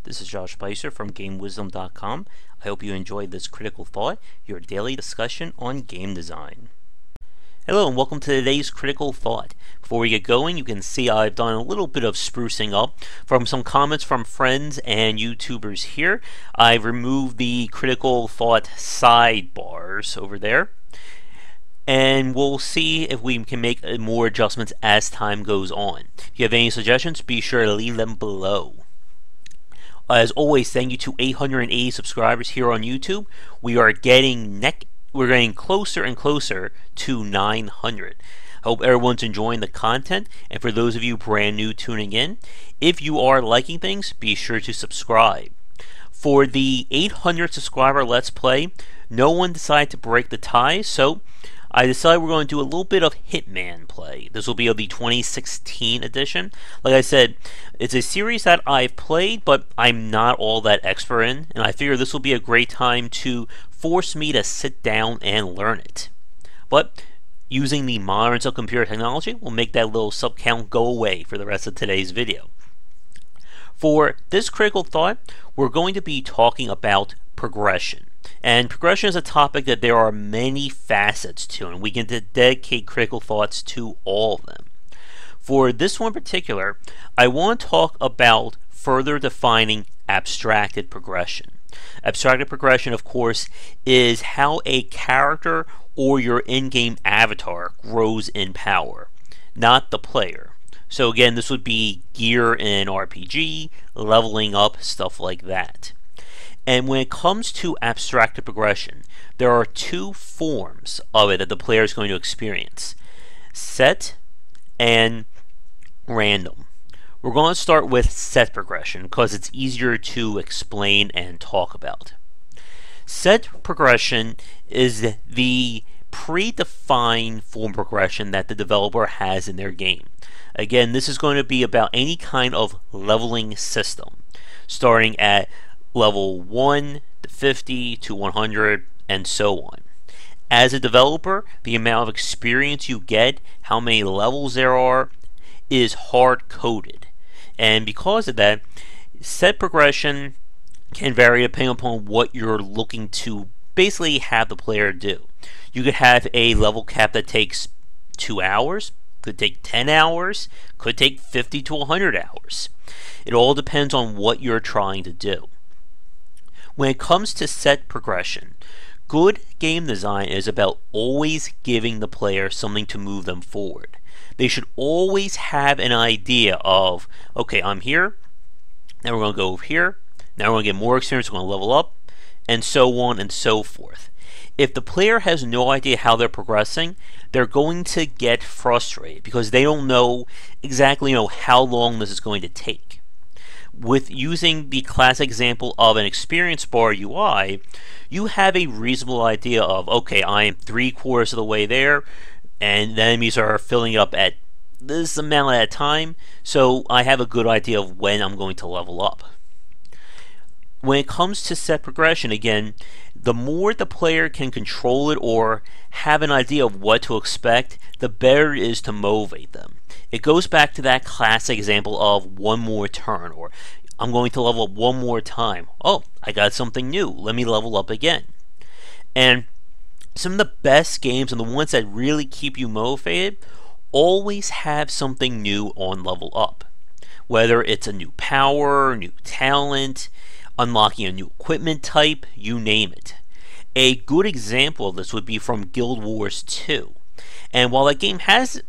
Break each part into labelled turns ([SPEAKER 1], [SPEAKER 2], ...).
[SPEAKER 1] This is Josh Bycer from GameWisdom.com. I hope you enjoyed this Critical Thought, your daily discussion on game design. Hello and welcome to today's Critical Thought. Before we get going, you can see I've done a little bit of sprucing up from some comments from friends and YouTubers here. I've removed the Critical Thought sidebars over there, and we'll see if we can make more adjustments as time goes on. If you have any suggestions, be sure to leave them below. As always, thank you to 880 subscribers here on YouTube. We're getting closer and closer to 900. Hope everyone's enjoying the content, and for those of you brand new tuning in, if you are liking things, be sure to subscribe. For the 800 subscriber Let's Play, no one decided to break the tie, so I decided we're going to do a little bit of Hitman play. This will be of the 2016 edition. Like I said, it's a series that I've played, but I'm not all that expert in, and I figure this will be a great time to force me to sit down and learn it. But using the moderns of computer technology will make that little sub count go away for the rest of today's video. For this critical thought, we're going to be talking about progression. And progression is a topic that there are many facets to, and we can dedicate critical thoughts to all of them. For this one in particular, I want to talk about further defining abstracted progression. Abstracted progression, of course, is how a character or your in-game avatar grows in power, not the player. So again, this would be gear in RPG, leveling up, stuff like that. And when it comes to abstracted progression, there are two forms of it that the player is going to experience: set and random. We're going to start with set progression because it's easier to explain and talk about. Set progression is the predefined form progression that the developer has in their game. Again, this is going to be about any kind of leveling system, starting at level 1 to 50 to 100 and so on. As a developer, the amount of experience you get, how many levels there are, is hard-coded. And because of that, set progression can vary depending upon what you're looking to basically have the player do. You could have a level cap that takes 2 hours, could take 10 hours, could take 50 to 100 hours. It all depends on what you're trying to do. When it comes to set progression, good game design is about always giving the player something to move them forward. They should always have an idea of, okay, I'm here, now we're going to go over here, now we're going to get more experience, we're going to level up, and so on and so forth. If the player has no idea how they're progressing, they're going to get frustrated because they don't know exactly how long this is going to take. With using the classic example of an experience bar UI, you have a reasonable idea of, okay, I am 3/4 of the way there, and the enemies are filling up at this amount at a time, so I have a good idea of when I'm going to level up. When it comes to set progression, again, the more the player can control it or have an idea of what to expect, the better it is to motivate them. It goes back to that classic example of one more turn, or I'm going to level up one more time. Oh, I got something new. Let me level up again. And some of the best games and the ones that really keep you motivated always have something new on level up. Whether it's a new power, new talent, unlocking a new equipment type, you name it. A good example of this would be from Guild Wars 2. And while that game has,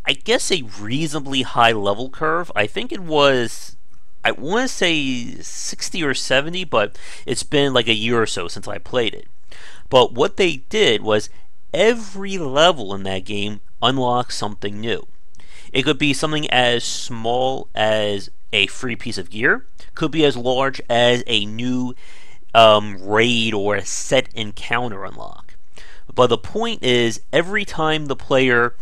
[SPEAKER 1] I guess, a reasonably high level curve, I think it was, I want to say 60 or 70, but it's been like a year or so since I played it. But what they did was every level in that game unlocks something new. It could be something as small as a free piece of gear, could be as large as a new raid or a set encounter unlock. But the point is, every time the player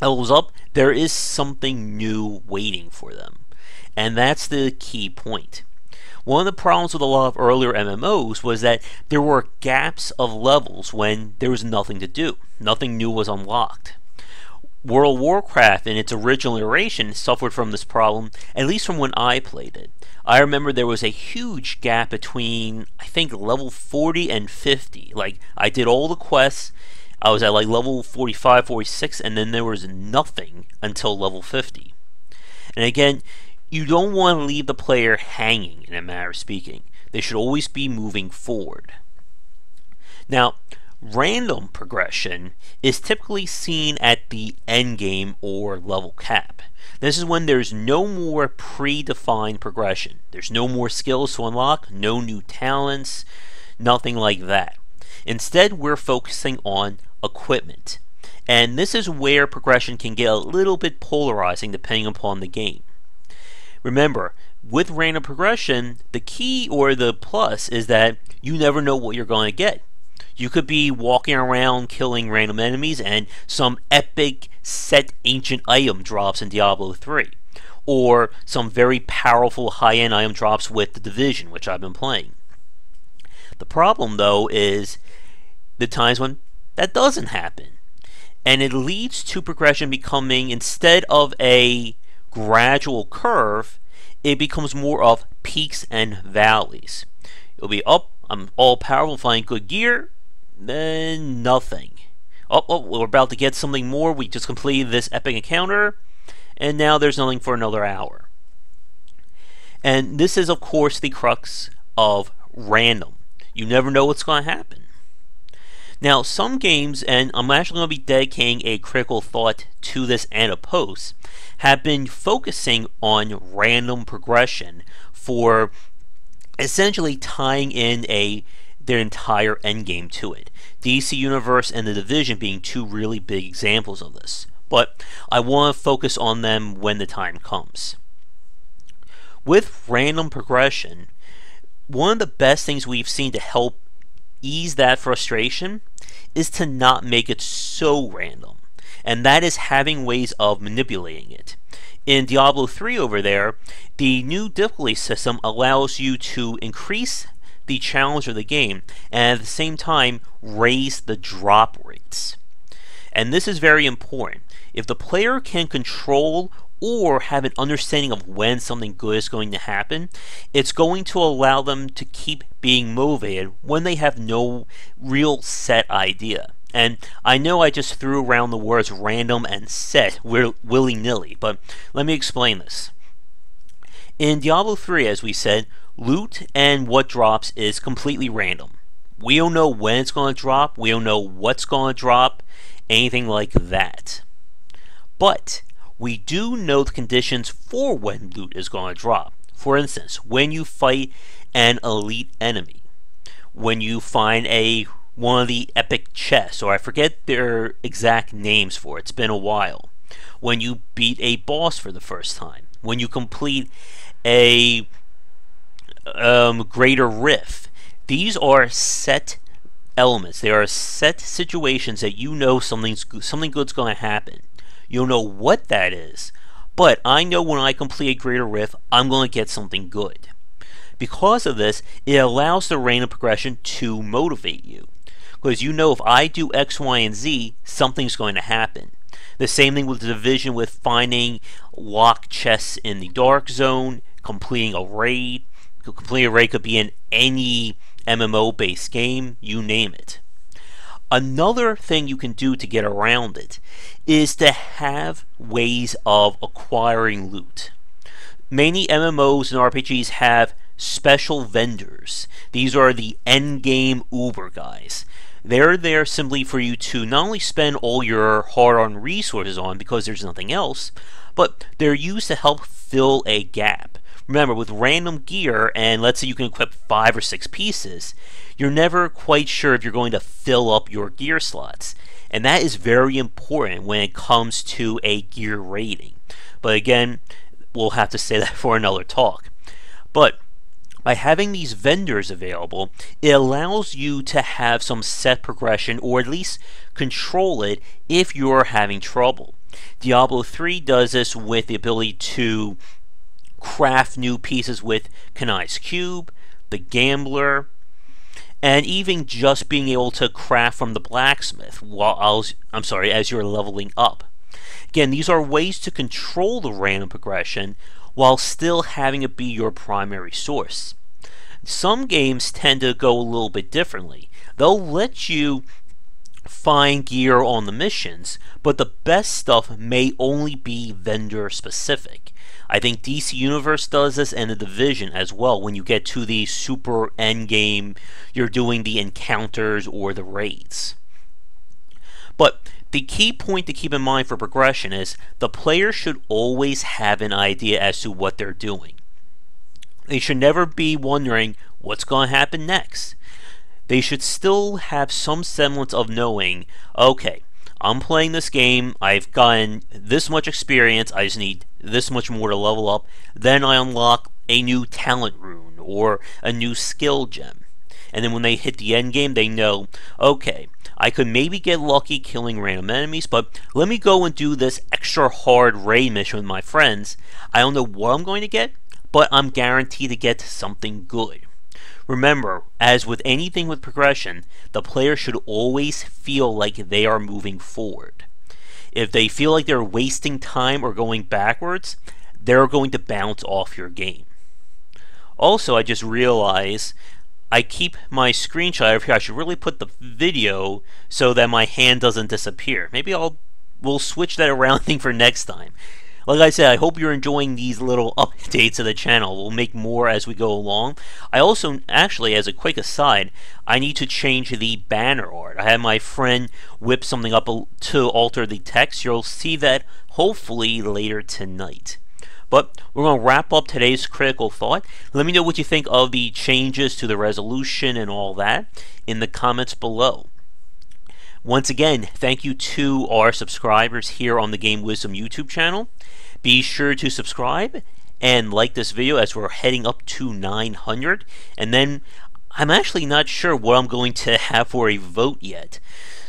[SPEAKER 1] levels up, there is something new waiting for them. And that's the key point. One of the problems with a lot of earlier MMOs was that there were gaps of levels when there was nothing to do. Nothing new was unlocked. World of Warcraft in its original iteration suffered from this problem, at least from when I played it. I remember there was a huge gap between, I think, level 40 and 50. Like, I did all the quests, I was at like level 45, 46, and then there was nothing until level 50. And again, you don't want to leave the player hanging, in a manner of speaking. They should always be moving forward. Now, random progression is typically seen at the end game or level cap. This is when there's no more predefined progression. There's no more skills to unlock, no new talents, nothing like that. Instead, we're focusing on equipment. And this is where progression can get a little bit polarizing depending upon the game. Remember, with random progression, the key or the plus is that you never know what you're going to get. You could be walking around killing random enemies and some epic set ancient item drops in Diablo 3. Or some very powerful high-end item drops with the Division, which I've been playing. The problem, though, is the times when that doesn't happen. And it leads to progression becoming, instead of a gradual curve, it becomes more of peaks and valleys. It'll be up, I'm all powerful, find good gear, then nothing. Oh, we're about to get something more, we just completed this epic encounter, and now there's nothing for another hour. And this is, of course, the crux of random. You never know what's going to happen. Now, some games, and I'm actually going to be dedicating a critical thought to this and a post, have been focusing on random progression for essentially tying in their entire endgame to it. DC Universe and The Division being two really big examples of this. But I want to focus on them when the time comes. With random progression, one of the best things we've seen to help ease that frustration is to not make it so random, and that is having ways of manipulating it. In Diablo 3 over there, the new difficulty system allows you to increase the challenge of the game and at the same time raise the drop rates. And this is very important. If the player can control or have an understanding of when something good is going to happen, it's going to allow them to keep being motivated when they have no real set idea. And I know I just threw around the words random and set willy-nilly, but let me explain this. In Diablo 3, as we said, loot and what drops is completely random. We don't know when it's going to drop, we don't know what's going to drop, anything like that. But we do know the conditions for when loot is going to drop. For instance, when you fight an elite enemy, when you find one of the epic chests, or I forget their exact names for it, it's been a while, when you beat a boss for the first time, when you complete a greater rift. These are set elements. They are set situations that you know something good's going to happen. You don't know what that is, but I know when I complete a greater rift, I'm going to get something good. Because of this, it allows the random progression to motivate you. Because you know if I do X, Y, and Z, something's going to happen. The same thing with the Division, with finding locked chests in the Dark Zone, completing a raid. Completing a raid could be in any MMO-based game, you name it. Another thing you can do to get around it is to have ways of acquiring loot. Many MMOs and RPGs have special vendors. These are the endgame Uber guys. They're there simply for you to not only spend all your hard-earned resources on because there's nothing else, but they're used to help fill a gap. Remember, with random gear, and let's say you can equip 5 or 6 pieces, you're never quite sure if you're going to fill up your gear slots. And that is very important when it comes to a gear rating. But again, we'll have to say that for another talk. But by having these vendors available, it allows you to have some set progression, or at least control it if you're having trouble. Diablo 3 does this with the ability to craft new pieces with Kanai's Cube, the Gambler, and even just being able to craft from the blacksmith as you're leveling up. Again, these are ways to control the random progression while still having it be your primary source. Some games tend to go a little bit differently. They'll let you find gear on the missions, but the best stuff may only be vendor specific. I think DC Universe does this, and The Division as well. When you get to the super end game, you're doing the encounters or the raids. But the key point to keep in mind for progression is the player should always have an idea as to what they're doing. They should never be wondering what's going to happen next. They should still have some semblance of knowing, okay, I'm playing this game, I've gotten this much experience, I just need this much more to level up, then I unlock a new talent rune or a new skill gem. And then when they hit the end game, they know, okay, I could maybe get lucky killing random enemies, but let me go and do this extra hard raid mission with my friends. I don't know what I'm going to get, but I'm guaranteed to get something good. Remember, as with anything with progression, the player should always feel like they are moving forward. If they feel like they're wasting time or going backwards, they're going to bounce off your game. Also, I just realized I keep my screenshot over here. I should really put the video so that my hand doesn't disappear. Maybe we'll switch that around thing for next time. Like I said, I hope you're enjoying these little updates to the channel. We'll make more as we go along. I also, actually, as a quick aside, I need to change the banner art. I had my friend whip something up to alter the text. You'll see that hopefully later tonight. But we're going to wrap up today's critical thought. Let me know what you think of the changes to the resolution and all that in the comments below. Once again, thank you to our subscribers here on the Game Wisdom YouTube channel. Be sure to subscribe and like this video as we're heading up to 900. And then I'm actually not sure what I'm going to have for a vote yet.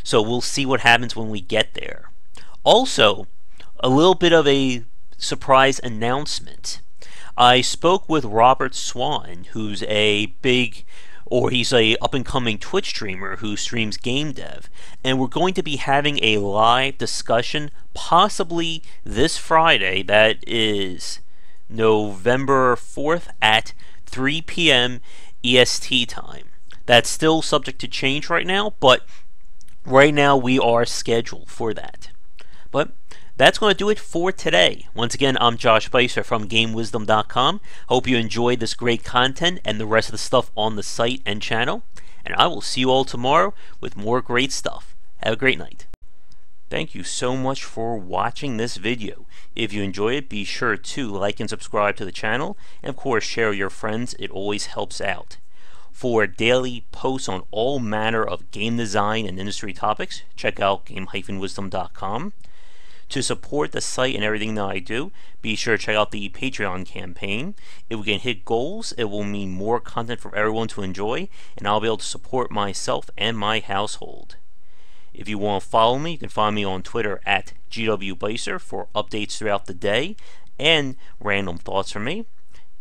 [SPEAKER 1] So we'll see what happens when we get there. Also, a little bit of a surprise announcement. I spoke with Robert Swan, who's he's a up-and-coming Twitch streamer who streams game dev, and we're going to be having a live discussion possibly this Friday, that is November 4th at 3 p.m. EST time. That's still subject to change right now, but right now we are scheduled for that. But that's going to do it for today. Once again, I'm Josh Bycer from GameWisdom.com. Hope you enjoyed this great content and the rest of the stuff on the site and channel. And I will see you all tomorrow with more great stuff. Have a great night. Thank you so much for watching this video. If you enjoyed it, be sure to like and subscribe to the channel. And of course, share with your friends. It always helps out. For daily posts on all manner of game design and industry topics, check out game-wisdom.com. To support the site and everything that I do, be sure to check out the Patreon campaign. If we can hit goals, it will mean more content for everyone to enjoy, and I'll be able to support myself and my household. If you want to follow me, you can find me on Twitter at GWBycer for updates throughout the day and random thoughts from me.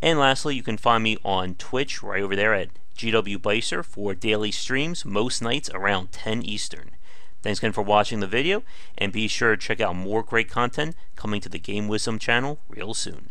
[SPEAKER 1] And lastly, you can find me on Twitch right over there at GWBycer for daily streams most nights around 10 Eastern. Thanks again for watching the video, and be sure to check out more great content coming to the Game Wisdom channel real soon.